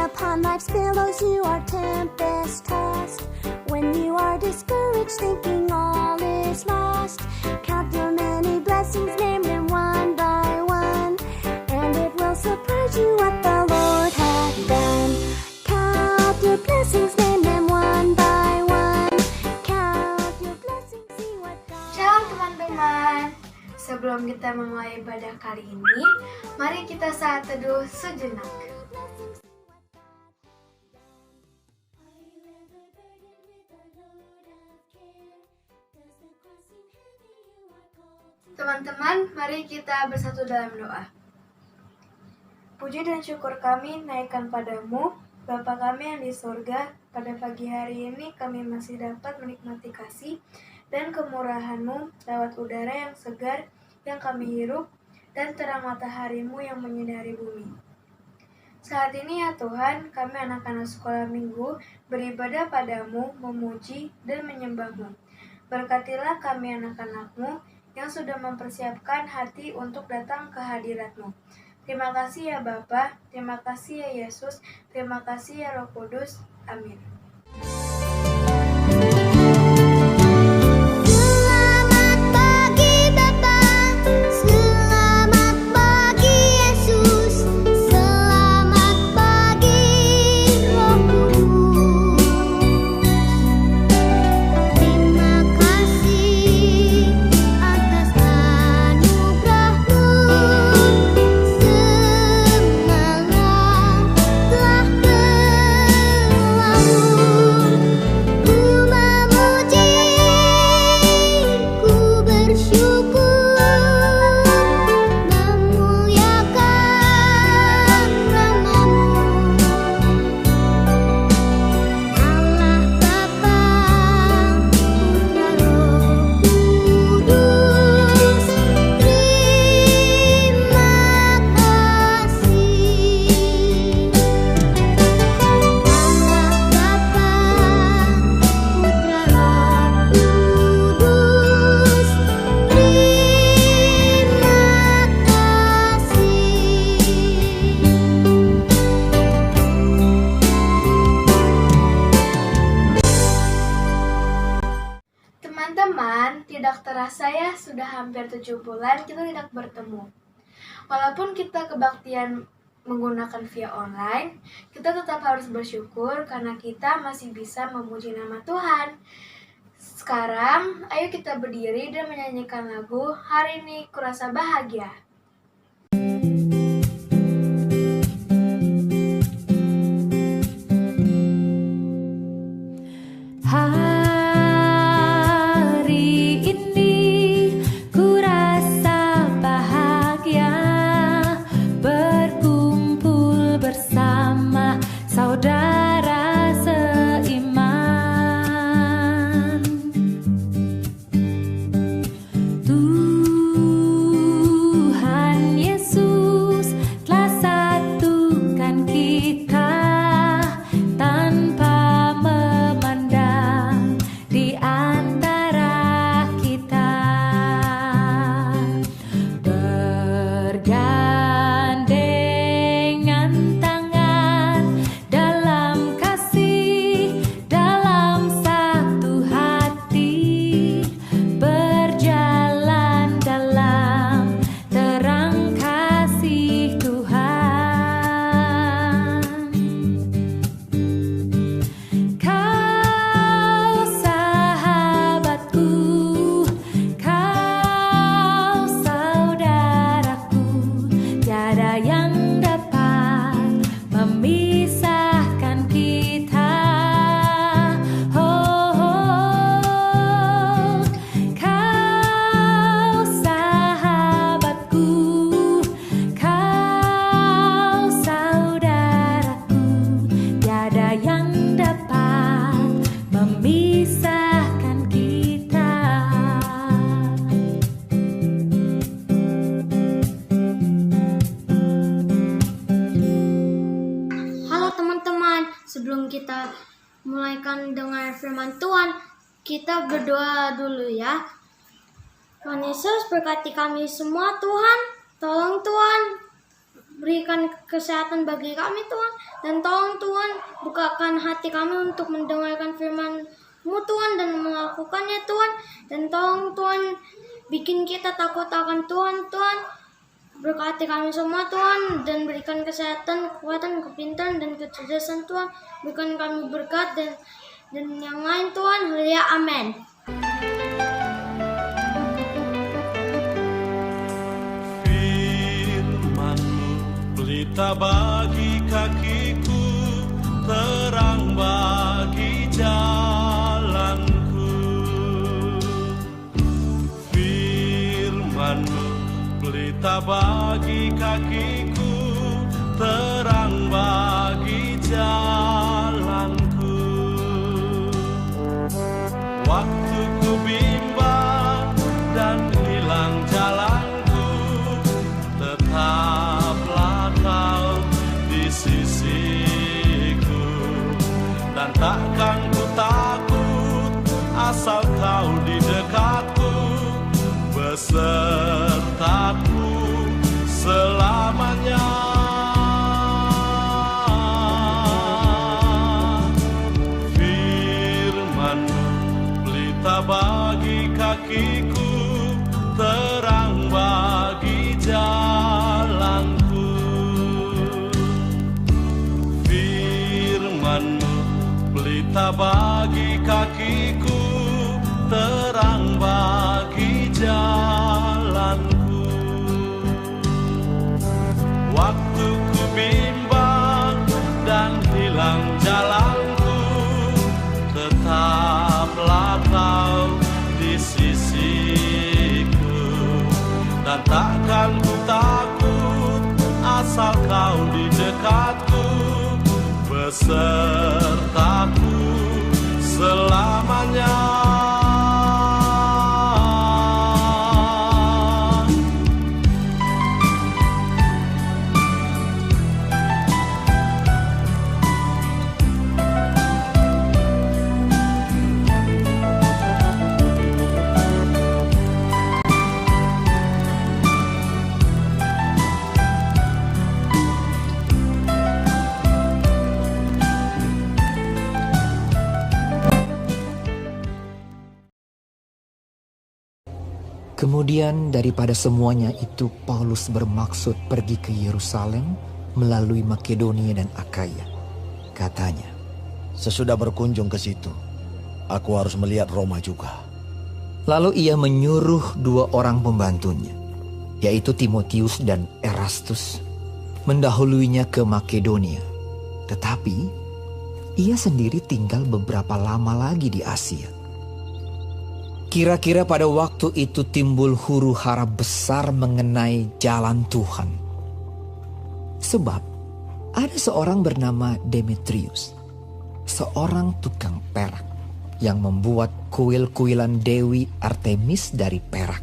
Upon life's billows you are tempest-tossed. When you are discouraged, thinking all is lost, count your many blessings, name them one by one, and it will surprise you what the Lord hath done. Count your blessings, name them one by one. Count your blessings, see what God. Shalom teman-teman. Sebelum kita memulai ibadah kali ini, mari kita saat teduh sejenak. Teman-teman, mari kita bersatu dalam doa. Puji dan syukur kami naikkan padamu, Bapa kami yang di surga. Pada pagi hari ini kami masih dapat menikmati kasih dan kemurahan-Mu lewat udara yang segar yang kami hirup dan terang matahari-Mu yang menyinari bumi. Saat ini ya Tuhan, kami anak-anak sekolah minggu beribadah padamu, memuji dan menyembah-Mu. Berkatilah kami anak-anak-Mu yang sudah mempersiapkan hati untuk datang ke hadirat-Mu. Terima kasih ya Bapa, terima kasih ya Yesus, terima kasih ya Roh Kudus. Amin. Teman-teman, tidak terasa ya sudah hampir 7 bulan kita tidak bertemu. Walaupun kita kebaktian menggunakan via online, kita tetap harus bersyukur karena kita masih bisa memuji nama Tuhan. Sekarang, ayo kita berdiri dan menyanyikan lagu Hari Ini Kurasa Bahagia. Sebelum kita mulaikan dengar firman Tuhan, kita berdoa dulu ya. Tuhan Yesus berkati kami semua Tuhan. Tolong Tuhan berikan kesehatan bagi kami Tuhan, dan tolong Tuhan bukakan hati kami untuk mendengarkan firman-Mu Tuhan dan melakukannya Tuhan, dan tolong Tuhan bikin kita takut akan Tuhan. Berkati kami semua Tuhan, dan berikan kesehatan, kekuatan, kepintaran, dan kecerdasan Tuhan. Berikan kami berkat dan yang lain Tuhan. Haleluya, amin. Firman-Mu pelita bagi kakiku, terang bagi jalanku. Firman-Mu pelita bagi kakiku, terang bagi jalanku. Waktu ku bimbang dan hilang jalanku, tetaplah Kau di sisiku. Dan takkan ku takut asal Kau di dekatku, besertaku selamanya. Firman-Mu pelita bagi kakiku, terang bagi jalanku. Firman-Mu pelita bagi kakiku, terang bagi jalanku. Waktu ku bimbang dan hilang jalanku, tetaplah Kau di sisiku. Dan takkan ku takut asal Kau di dekatku, besertaku selamanya. Kemudian daripada semuanya itu, Paulus bermaksud pergi ke Yerusalem melalui Makedonia dan Akaya. Katanya, sesudah berkunjung ke situ, aku harus melihat Roma juga. lalu ia menyuruh 2 orang pembantunya, yaitu Timotius dan Erastus, mendahuluinya ke Makedonia. Tetapi ia sendiri tinggal beberapa lama lagi di Asia. Kira-kira pada waktu itu timbul huru-hara besar mengenai jalan Tuhan. Sebab ada seorang bernama Demetrius, seorang tukang perak, yang membuat kuil-kuilan Dewi Artemis dari perak.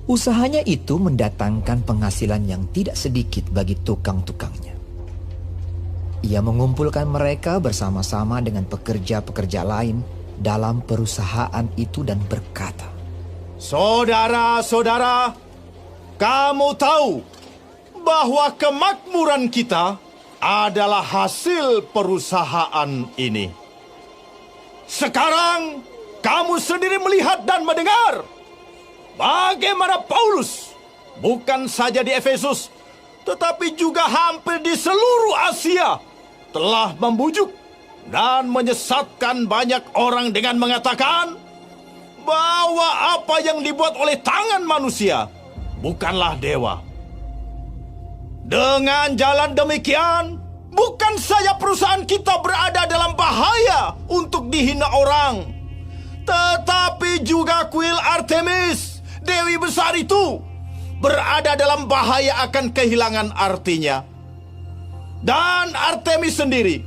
Usahanya itu mendatangkan penghasilan yang tidak sedikit bagi tukang-tukangnya. Ia mengumpulkan mereka bersama-sama dengan pekerja-pekerja lain dalam perusahaan itu dan berkata, Saudara-saudara, kamu tahu bahwa kemakmuran kita adalah hasil perusahaan ini. Sekarang kamu sendiri melihat dan mendengar bagaimana Paulus bukan saja di Efesus, tetapi juga hampir di seluruh Asia telah membujuk dan menyesatkan banyak orang dengan mengatakan bahwa apa yang dibuat oleh tangan manusia bukanlah dewa. Dengan jalan demikian, bukan saja perusahaan kita berada dalam bahaya untuk dihina orang, tetapi juga kuil Artemis, Dewi besar itu, berada dalam bahaya akan kehilangan artinya. Dan Artemis sendiri,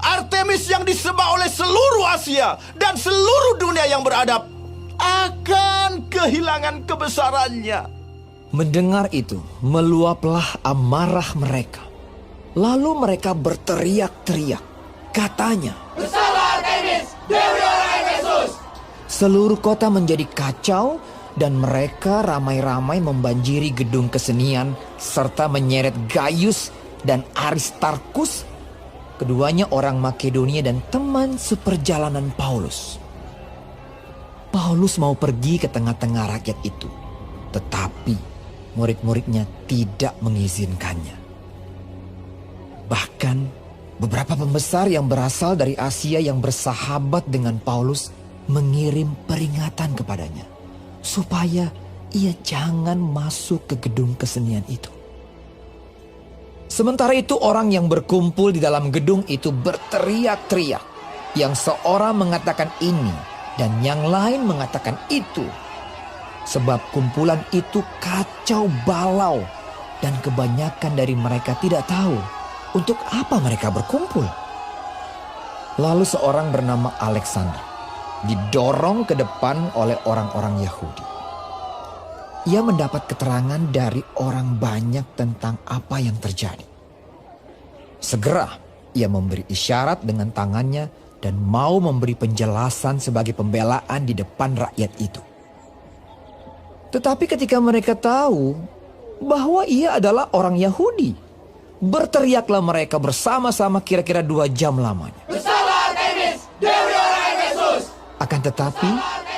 Artemis yang disembah oleh seluruh Asia dan seluruh dunia yang beradab, akan kehilangan kebesarannya. Mendengar itu, meluaplah amarah mereka. Lalu mereka berteriak-teriak. Katanya, "Bersalah Artemis, Dewi orang Efesus!" Seluruh kota menjadi kacau dan mereka ramai-ramai membanjiri gedung kesenian serta menyeret Gaius dan Aristarkus, keduanya orang Makedonia dan teman seperjalanan Paulus. Paulus mau pergi ke tengah-tengah rakyat itu, tetapi murid-muridnya tidak mengizinkannya. Bahkan beberapa pembesar yang berasal dari Asia yang bersahabat dengan Paulus mengirim peringatan kepadanya supaya ia jangan masuk ke gedung kesenian itu. Sementara itu orang yang berkumpul di dalam gedung itu berteriak-teriak. Yang seorang mengatakan ini dan yang lain mengatakan itu. Sebab kumpulan itu kacau balau dan kebanyakan dari mereka tidak tahu untuk apa mereka berkumpul. Lalu seorang bernama Alexander didorong ke depan oleh orang-orang Yahudi. Ia mendapat keterangan dari orang banyak tentang apa yang terjadi. Segera ia memberi isyarat dengan tangannya dan mau memberi penjelasan sebagai pembelaan di depan rakyat itu. Tetapi ketika mereka tahu bahwa ia adalah orang Yahudi, berteriaklah mereka bersama-sama kira-kira 2 jam lamanya. Bersalah Artemis, Dewi orang Efesus! Akan tetapi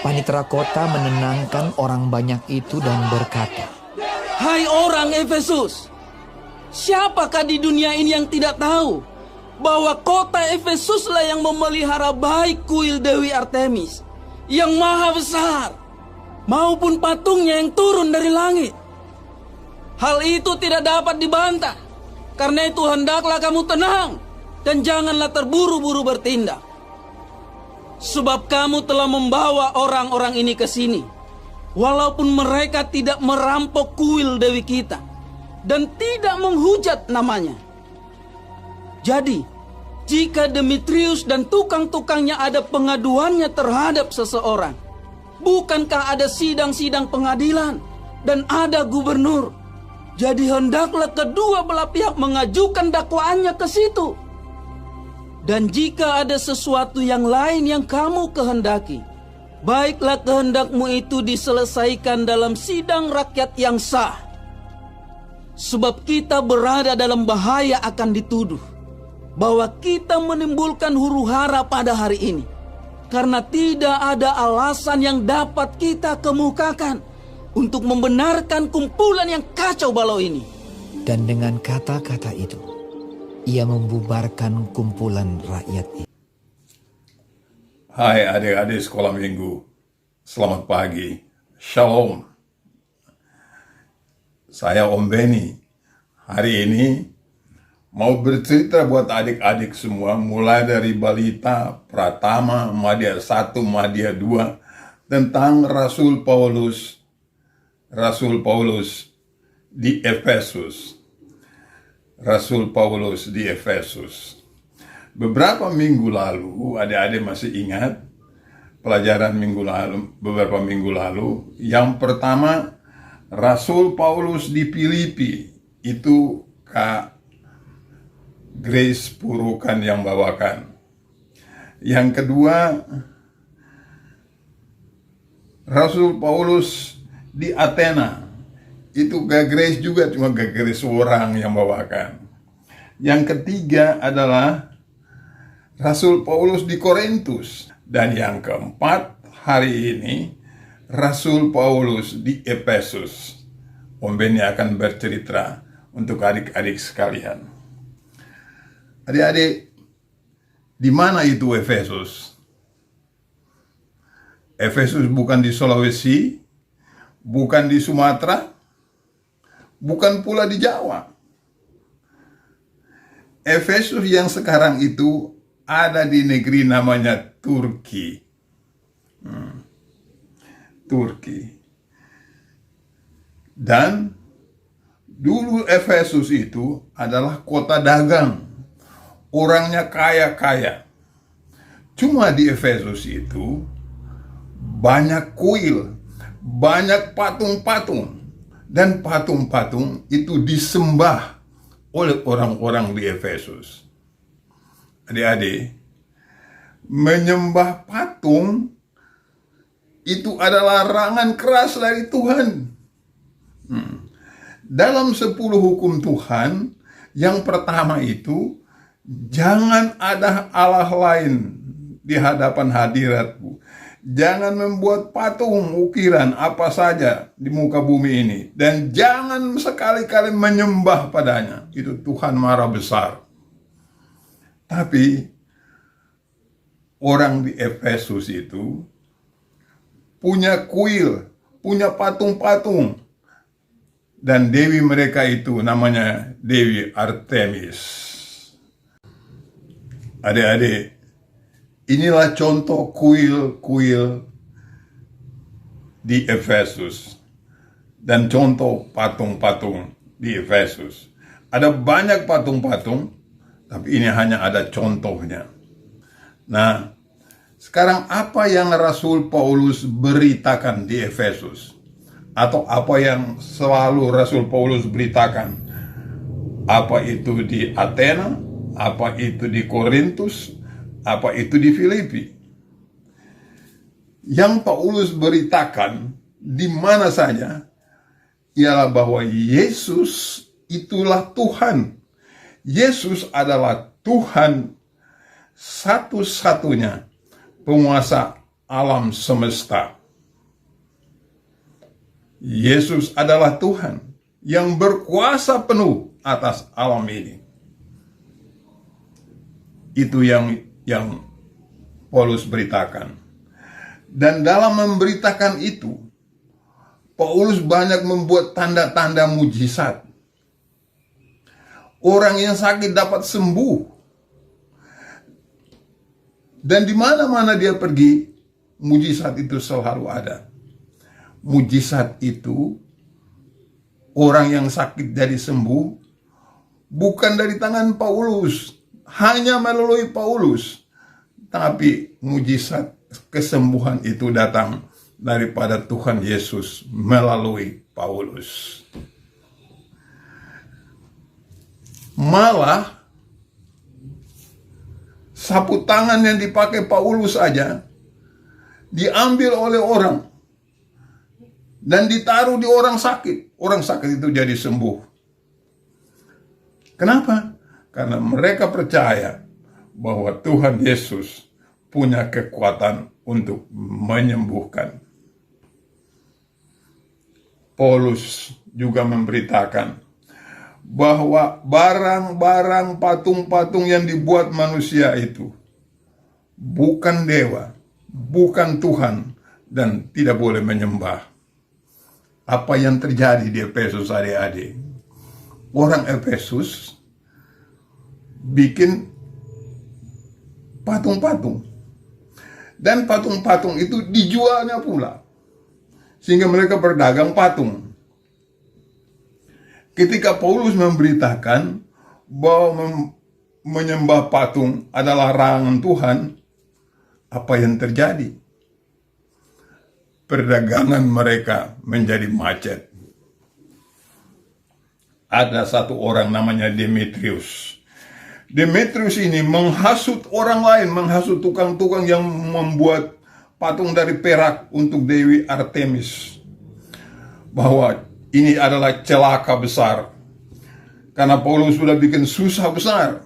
panitera kota menenangkan orang banyak itu dan berkata, Hai orang Efesus, siapakah di dunia ini yang tidak tahu bahwa kota Efesuslah yang memelihara baik kuil Dewi Artemis yang maha besar, maupun patungnya yang turun dari langit. Hal itu tidak dapat dibantah. Karena itu hendaklah kamu tenang dan janganlah terburu-buru bertindak. Sebab kamu telah membawa orang-orang ini ke sini, walaupun mereka tidak merampok kuil Dewi kita dan tidak menghujat namanya. Jadi, jika Demetrius dan tukang-tukangnya ada pengaduannya terhadap seseorang, bukankah ada sidang-sidang pengadilan dan ada gubernur? Jadi hendaklah kedua belah pihak mengajukan dakwaannya ke situ. Dan jika ada sesuatu yang lain yang kamu kehendaki, baiklah kehendakmu itu diselesaikan dalam sidang rakyat yang sah. Sebab kita berada dalam bahaya akan dituduh bahwa kita menimbulkan huru-hara pada hari ini, karena tidak ada alasan yang dapat kita kemukakan untuk membenarkan kumpulan yang kacau balau ini. dan dengan kata-kata itu ia membubarkan kumpulan rakyat itu. Hai adik-adik sekolah minggu, selamat pagi, Shalom. Saya Om Benny. Hari ini mau bercerita buat adik-adik semua, mulai dari balita, pratama, madya 1, madya 2, tentang Rasul Paulus di Efesus. Rasul Paulus di Efesus. Beberapa minggu lalu, adik-adik masih ingat pelajaran beberapa minggu lalu. Yang pertama, Rasul Paulus di Filipi, itu Kak Grace Purukan yang bawakan. Yang kedua, Rasul Paulus di Athena, itu Kak Grace juga, cuma Kak Grace orang yang bawakan. Yang ketiga adalah Rasul Paulus di Korintus. Dan yang keempat, hari ini Rasul Paulus di Efesus. Om Benny akan bercerita untuk adik-adik sekalian. Adik-adik, di mana itu Efesus? Efesus bukan di Sulawesi, bukan di Sumatera, bukan pula di Jawa. Efesus yang sekarang itu ada di negeri namanya Turki. Turki. Dan dulu Efesus itu adalah kota dagang. Orangnya kaya-kaya. Cuma di Efesus itu banyak kuil, banyak patung-patung. Dan patung-patung itu disembah oleh orang-orang di Efesus. Adik-adik, menyembah patung itu adalah larangan keras dari Tuhan. Dalam 10 hukum Tuhan, yang pertama itu, jangan ada Allah lain di hadapan hadiratku. Jangan membuat patung ukiran apa saja di muka bumi ini. Dan jangan sekali-kali menyembah padanya. Itu Tuhan marah besar. Tapi orang di Efesus itu punya kuil, punya patung-patung. Dan dewi mereka itu namanya Dewi Artemis. Adik-adik, inilah contoh kuil-kuil di Efesus dan contoh patung-patung di Efesus. Ada banyak patung-patung, tapi ini hanya ada contohnya. Nah, sekarang apa yang Rasul Paulus beritakan di Efesus? Atau apa yang selalu Rasul Paulus beritakan? Apa itu di Athena? Apa itu di Korintus? Apa itu di Filipi? Yang Paulus beritakan di mana saja ialah bahwa Yesus itulah Tuhan. Yesus adalah Tuhan satu-satunya penguasa alam semesta. Yesus adalah Tuhan yang berkuasa penuh atas alam ini. Itu yang Paulus beritakan. Dan dalam memberitakan itu, Paulus banyak membuat tanda-tanda mujizat. Orang yang sakit dapat sembuh. Dan di mana-mana dia pergi, mujizat itu selalu ada. Mujizat itu, orang yang sakit jadi sembuh, bukan dari tangan Paulus, hanya melalui Paulus. Tapi mujizat kesembuhan itu datang daripada Tuhan Yesus melalui Paulus. Malah, sapu tangan yang dipakai Paulus saja diambil oleh orang dan ditaruh di orang sakit. Orang sakit itu jadi sembuh. Kenapa? Karena mereka percaya bahwa Tuhan Yesus punya kekuatan untuk menyembuhkan. Paulus juga memberitakan bahwa barang-barang patung-patung yang dibuat manusia itu bukan dewa, bukan Tuhan, dan tidak boleh menyembah. Apa yang terjadi di Efesus, adik-adik? Orang Efesus bikin patung-patung. Dan patung-patung itu dijualnya pula. Sehingga mereka berdagang patung. Ketika Paulus memberitakan bahwa menyembah patung adalah larangan Tuhan, apa yang terjadi? Perdagangan mereka menjadi macet. Ada satu orang namanya Demetrius. Demetrius ini menghasut orang lain, menghasut tukang-tukang yang membuat patung dari perak untuk Dewi Artemis. Bahwa ini adalah celaka besar. Karena Paulus sudah bikin susah besar.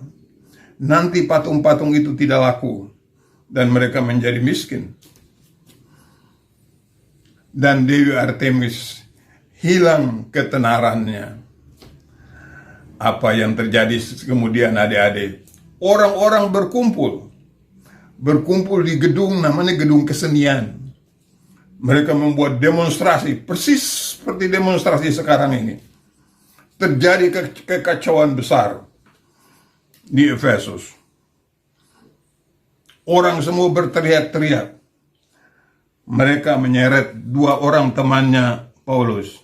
Nanti patung-patung itu tidak laku. Dan mereka menjadi miskin. Dan Dewi Artemis hilang ketenarannya. Apa yang terjadi kemudian, adik-adik? Orang-orang berkumpul di gedung namanya gedung kesenian. Mereka membuat demonstrasi, persis seperti demonstrasi sekarang ini. Terjadi kekacauan besar di Efesus. Orang semua berteriak-teriak. Mereka menyeret 2 orang temannya Paulus.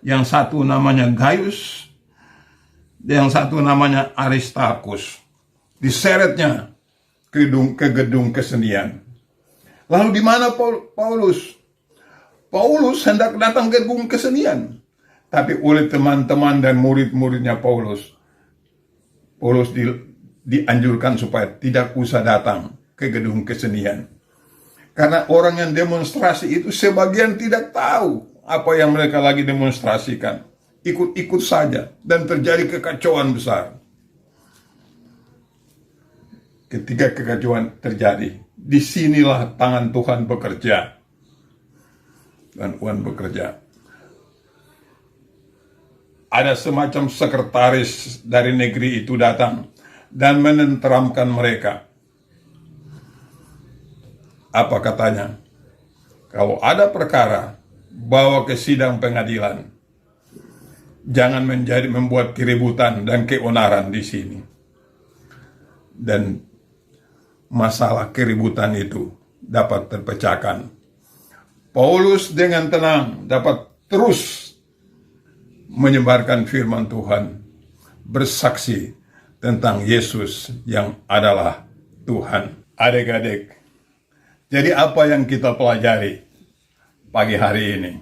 Yang satu namanya Gaius, yang satu namanya Aristarchus. Diseretnya ke gedung kesenian. Lalu di mana Paulus? Paulus hendak datang ke gedung kesenian. Tapi oleh teman-teman dan murid-muridnya Paulus dianjurkan supaya tidak usah datang ke gedung kesenian. Karena orang yang demonstrasi itu sebagian tidak tahu apa yang mereka lagi demonstrasikan. Ikut-ikut saja dan terjadi kekacauan besar. Ketika kekacauan terjadi, disinilah tangan Tuhan bekerja. Dan Tuhan bekerja. Ada semacam sekretaris dari negeri itu datang dan menenteramkan mereka. Apa katanya? Kalau ada perkara, bawa ke sidang pengadilan. Jangan membuat keributan dan keonaran di sini. Dan masalah keributan itu dapat terpecahkan. Paulus dengan tenang dapat terus menyebarkan firman Tuhan, bersaksi tentang Yesus yang adalah Tuhan. Adik-adik, jadi apa yang kita pelajari pagi hari ini?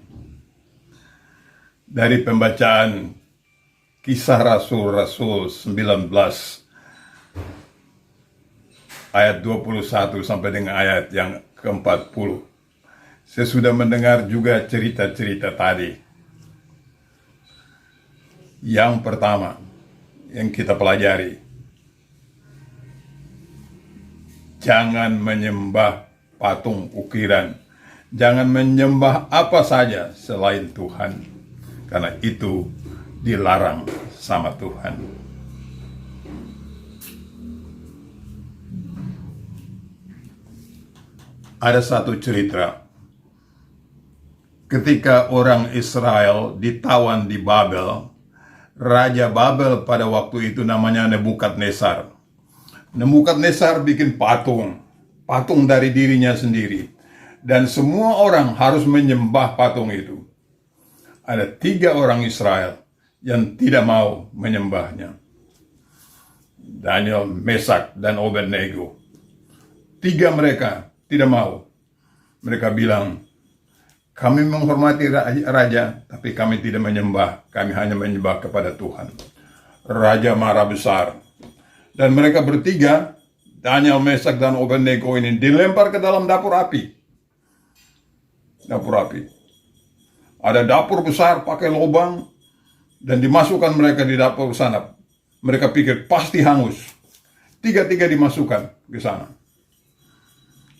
Dari pembacaan Kisah Rasul-Rasul 19 ayat 21 sampai dengan ayat yang ke-40. Saya sudah mendengar juga cerita-cerita tadi. Yang pertama yang kita pelajari, jangan menyembah patung ukiran. Jangan menyembah apa saja selain Tuhan. Karena itu dilarang sama Tuhan. Ada satu cerita. Ketika orang Israel ditawan di Babel, Raja Babel pada waktu itu namanya Nebukadnezar. Nebukadnezar bikin patung dari dirinya sendiri. Dan semua orang harus menyembah patung itu. Ada 3 orang Israel yang tidak mau menyembahnya. Daniel, Mesak, dan Abednego. 3 mereka tidak mau. Mereka bilang, kami menghormati raja, tapi kami tidak menyembah. Kami hanya menyembah kepada Tuhan. Raja marah besar. Dan mereka bertiga, Daniel, Mesak, dan Abednego ini dilempar ke dalam dapur api. Dapur api. Ada dapur besar pakai lubang dan dimasukkan mereka di dapur sana. Mereka pikir pasti hangus. 3 dimasukkan ke sana.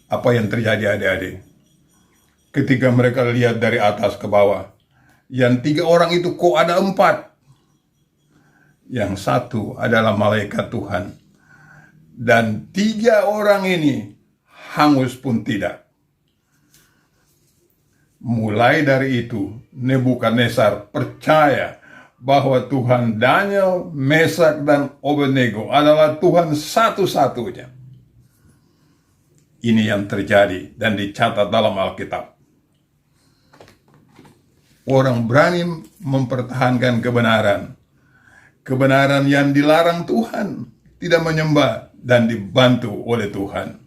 Apa yang terjadi adik-adik? Ketika mereka lihat dari atas ke bawah, yang 3 orang itu kok ada 4? Yang 1 adalah malaikat Tuhan. Dan 3 orang ini hangus pun tidak. Mulai dari itu, Nebukadnezar percaya bahwa Tuhan Daniel, Mesak, dan Abednego adalah Tuhan satu-satunya. Ini yang terjadi dan dicatat dalam Alkitab. Orang berani mempertahankan kebenaran. Kebenaran yang dilarang Tuhan, tidak menyembah dan dibantu oleh Tuhan.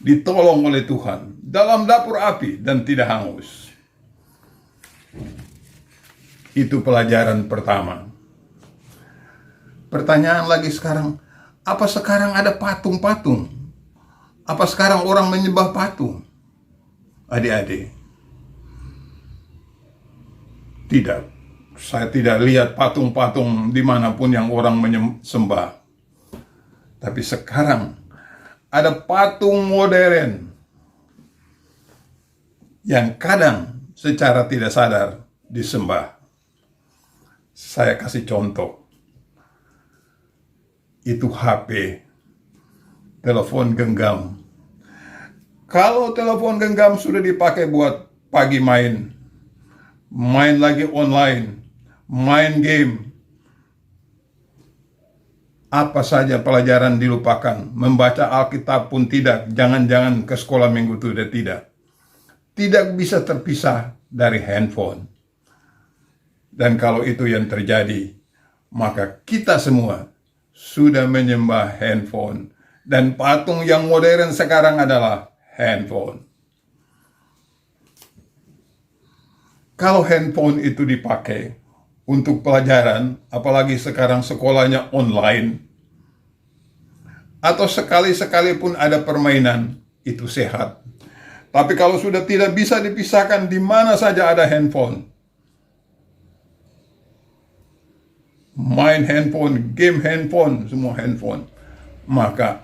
Ditolong oleh Tuhan dalam dapur api dan tidak hangus. Itu pelajaran pertama. Pertanyaan lagi sekarang, apa sekarang ada patung-patung? Apa sekarang orang menyembah patung? Adik-adik, tidak. Saya tidak lihat patung-patung dimanapun yang orang menyembah. Tapi sekarang ada patung modern yang kadang secara tidak sadar disembah. Saya kasih contoh. Itu HP, telepon genggam. Kalau telepon genggam sudah dipakai buat pagi main lagi online, main game, apa saja pelajaran dilupakan, membaca Alkitab pun tidak, jangan-jangan ke sekolah minggu itu sudah tidak. Tidak bisa terpisah dari handphone. Dan kalau itu yang terjadi, maka kita semua sudah menyembah handphone. Dan patung yang modern sekarang adalah handphone. Kalau handphone itu dipakai untuk pelajaran, apalagi sekarang sekolahnya online, atau sekali-sekali pun ada permainan, itu sehat. Tapi kalau sudah tidak bisa dipisahkan, di mana saja ada handphone, main handphone, game handphone, semua handphone, maka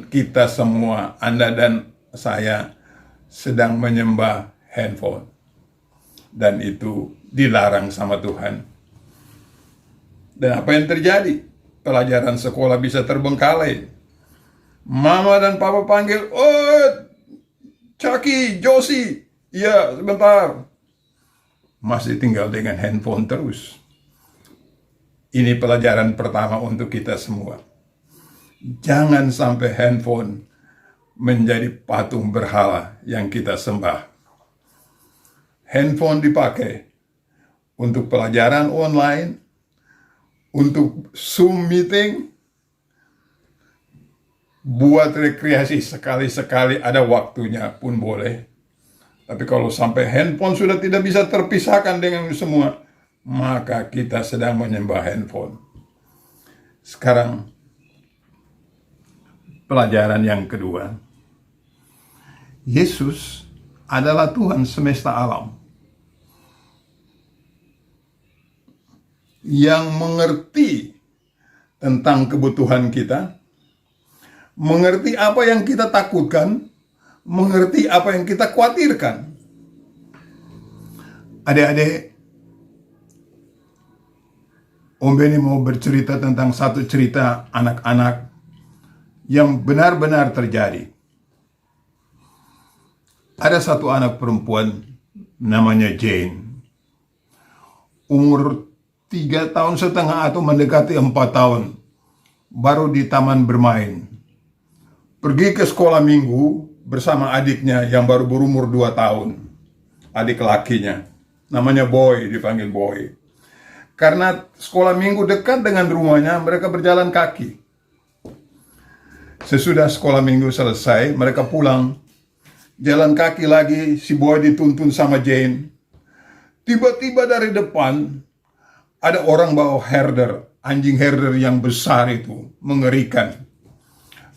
kita semua, Anda dan saya, sedang menyembah handphone. Dan itu dilarang sama Tuhan. Dan apa yang terjadi? Pelajaran sekolah bisa terbengkalai. Mama dan papa panggil, "Oh, Chucky, Josie." "Iya, sebentar." Masih tinggal dengan handphone terus. Ini pelajaran pertama untuk kita semua. Jangan sampai handphone menjadi patung berhala yang kita sembah. Handphone dipakai untuk pelajaran online, untuk Zoom meeting, buat rekreasi sekali-sekali ada waktunya pun boleh. Tapi kalau sampai handphone sudah tidak bisa terpisahkan dengan semua, maka kita sedang menyembah handphone. Sekarang, pelajaran yang kedua. Yesus adalah Tuhan semesta alam yang mengerti tentang kebutuhan kita, mengerti apa yang kita takutkan, mengerti apa yang kita khawatirkan. Adik-adik, Om Benny mau bercerita tentang satu cerita anak-anak yang benar-benar terjadi. Ada satu anak perempuan namanya Jane. Umur 3,5 tahun atau mendekati 4 tahun. Baru di taman bermain. Pergi ke sekolah minggu bersama adiknya yang baru berumur 2 tahun. Adik lakinya. Namanya Boy, dipanggil Boy. Karena sekolah minggu dekat dengan rumahnya, mereka berjalan kaki. Sesudah sekolah minggu selesai, mereka pulang. Jalan kaki lagi, si Boy dituntun sama Jane. Tiba-tiba dari depan, ada orang bawa herder, anjing herder yang besar itu, mengerikan.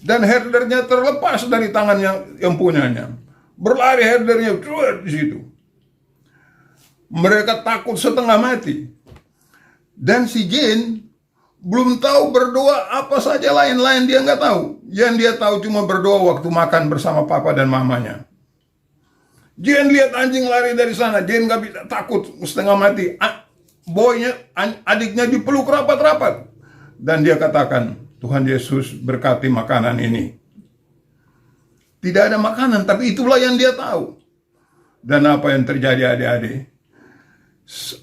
Dan herdernya terlepas dari tangannya yang punyanya. Berlari herdernya di situ. Mereka takut setengah mati. Dan si Jane belum tahu berdoa apa saja lain-lain, dia nggak tahu. Yang dia tahu cuma berdoa waktu makan bersama papa dan mamanya. Jane lihat anjing lari dari sana, Jane nggak bisa, takut setengah mati. Boynya, adiknya dipeluk rapat-rapat. Dan dia katakan, "Tuhan Yesus berkati makanan ini." Tidak ada makanan, tapi itulah yang dia tahu. Dan apa yang terjadi adik-adik?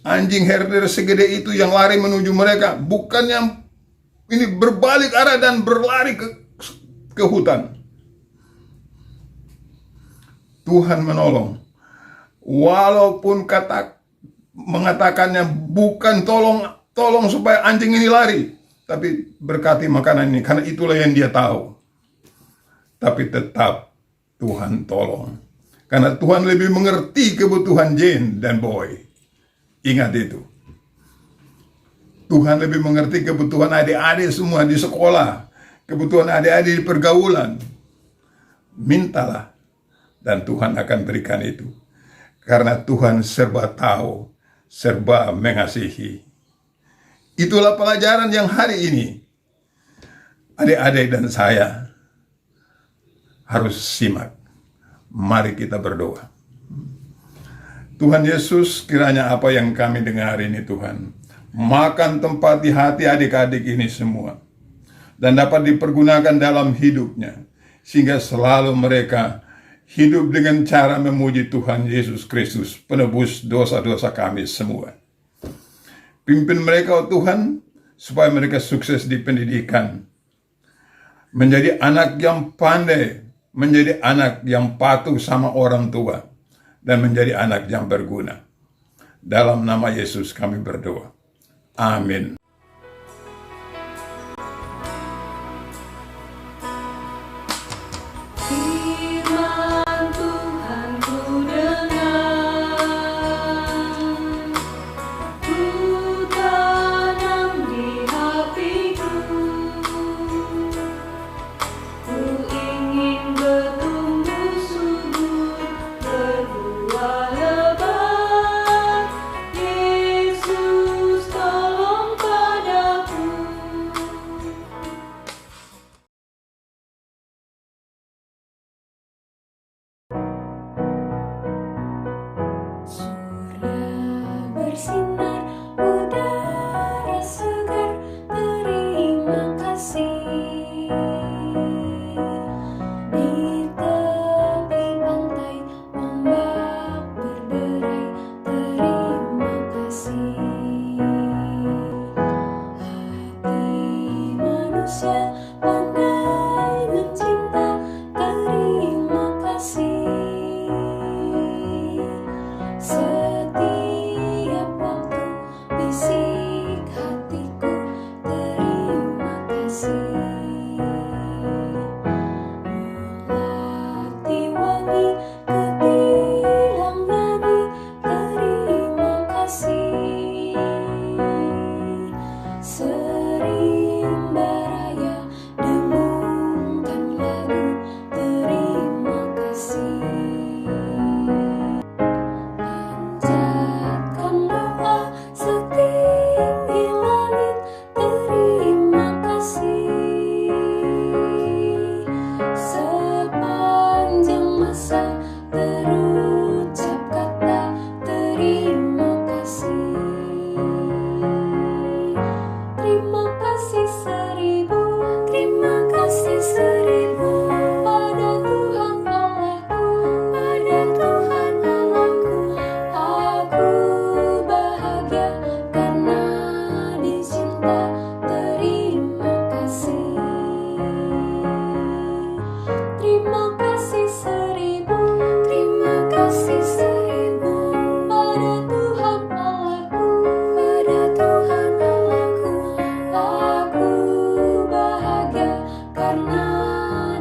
Anjing herder segede itu yang lari menuju mereka, bukannya ini berbalik arah dan berlari ke hutan. Tuhan menolong. Walaupun mengatakannya bukan tolong supaya anjing ini lari, tapi berkati makanan ini, karena itulah yang dia tahu. Tapi tetap Tuhan tolong. Karena Tuhan lebih mengerti kebutuhan Jane dan Boy. Ingat itu. Tuhan lebih mengerti kebutuhan adik-adik semua di sekolah, kebutuhan adik-adik di pergaulan. Mintalah, dan Tuhan akan berikan itu. Karena Tuhan serba tahu, serba mengasihi. Itulah pelajaran yang hari ini adik-adik dan saya harus simak. Mari kita berdoa. Tuhan Yesus, kiranya apa yang kami dengar ini Tuhan, makan tempat di hati adik-adik ini semua, dan dapat dipergunakan dalam hidupnya, sehingga selalu mereka hidup dengan cara memuji Tuhan Yesus Kristus, penebus dosa-dosa kami semua. Pimpin mereka, oh Tuhan, supaya mereka sukses di pendidikan, menjadi anak yang pandai, menjadi anak yang patuh sama orang tua, dan menjadi anak yang berguna. Dalam nama Yesus kami berdoa. Amin. Ku ingin bertumbuh bersinar, udara segar, terima kasih. Di tepi pantai ombak berderai, terima kasih. Hati manusia pandai mencinta, terima kasih. Setiap waktu bisik hatiku, terima kasih. Melati wangi ketilang nadi, terima kasih. Serimba raya dengungkan lagu, terima kasih. Panjatkan doa setinggi langit, terima kasih. Sepanjang masa terucap kata, terima kasih. Terima kasih seribu, terima kasih seribu pada Tuhan Allahku, pada Tuhan Allahku. Aku bahagia karena dicinta, terima kasih. Terima kasih seribu, terima kasih seribu pada Tuhan Allahku, pada Tuhan Allahku. Aku bahagia karena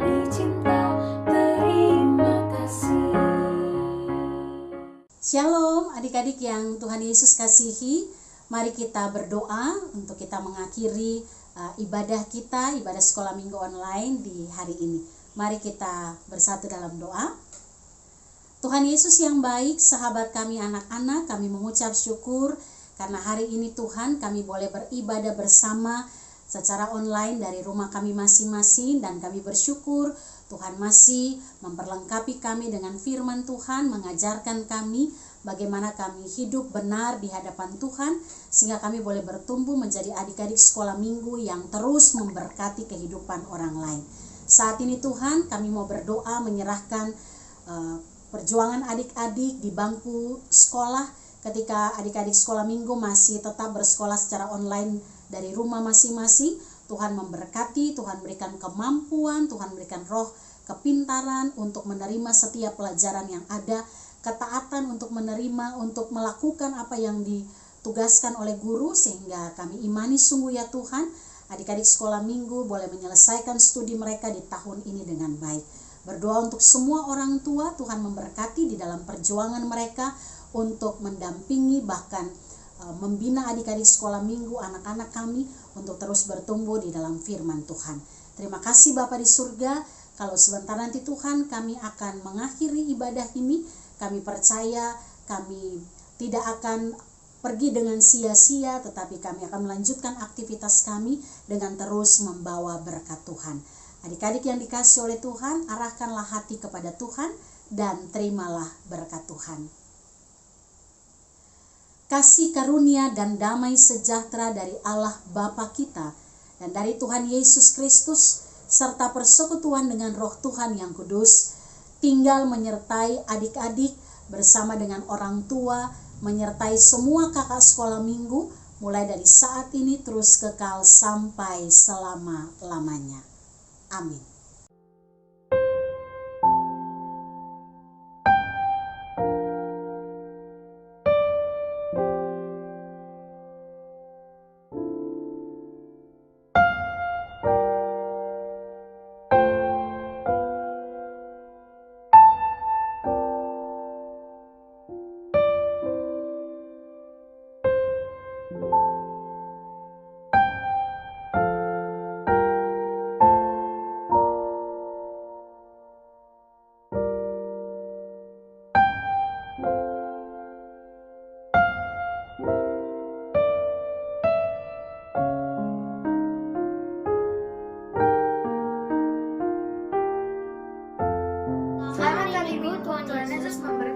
dicinta, terima kasih. Shalom adik-adik yang Tuhan Yesus kasihi. Mari kita berdoa untuk kita mengakhiri ibadah kita, ibadah sekolah minggu online di hari ini. Mari kita bersatu dalam doa. Tuhan Yesus yang baik, sahabat kami anak-anak, kami mengucap syukur karena hari ini Tuhan kami boleh beribadah bersama secara online dari rumah kami masing-masing, dan kami bersyukur Tuhan masih memperlengkapi kami dengan firman Tuhan, mengajarkan kami bagaimana kami hidup benar di hadapan Tuhan, sehingga kami boleh bertumbuh menjadi adik-adik sekolah minggu yang terus memberkati kehidupan orang lain. Saat ini Tuhan, kami mau berdoa menyerahkan perjuangan adik-adik di bangku sekolah, ketika adik-adik sekolah minggu masih tetap bersekolah secara online dari rumah masing-masing. Tuhan memberkati, Tuhan berikan kemampuan, Tuhan berikan roh kepintaran untuk menerima setiap pelajaran yang ada, ketaatan untuk menerima, untuk melakukan apa yang ditugaskan oleh guru, sehingga kami imani sungguh ya Tuhan, adik-adik sekolah minggu boleh menyelesaikan studi mereka di tahun ini dengan baik. Berdoa untuk semua orang tua, Tuhan memberkati di dalam perjuangan mereka untuk mendampingi, bahkan membina adik-adik sekolah minggu, anak-anak kami untuk terus bertumbuh di dalam firman Tuhan. Terima kasih Bapa di surga, kalau sebentar nanti Tuhan kami akan mengakhiri ibadah ini, kami percaya kami tidak akan pergi dengan sia-sia, tetapi kami akan melanjutkan aktivitas kami dengan terus membawa berkat Tuhan. Adik-adik yang dikasihi oleh Tuhan, arahkanlah hati kepada Tuhan dan terimalah berkat Tuhan. Kasih karunia dan damai sejahtera dari Allah Bapa kita dan dari Tuhan Yesus Kristus serta persekutuan dengan Roh Tuhan yang kudus tinggal menyertai adik-adik bersama dengan orang tua, menyertai semua kakak sekolah minggu mulai dari saat ini terus kekal sampai selama-lamanya. Amin. Selamat hari Minggu, Tuhan Yesus memberkati.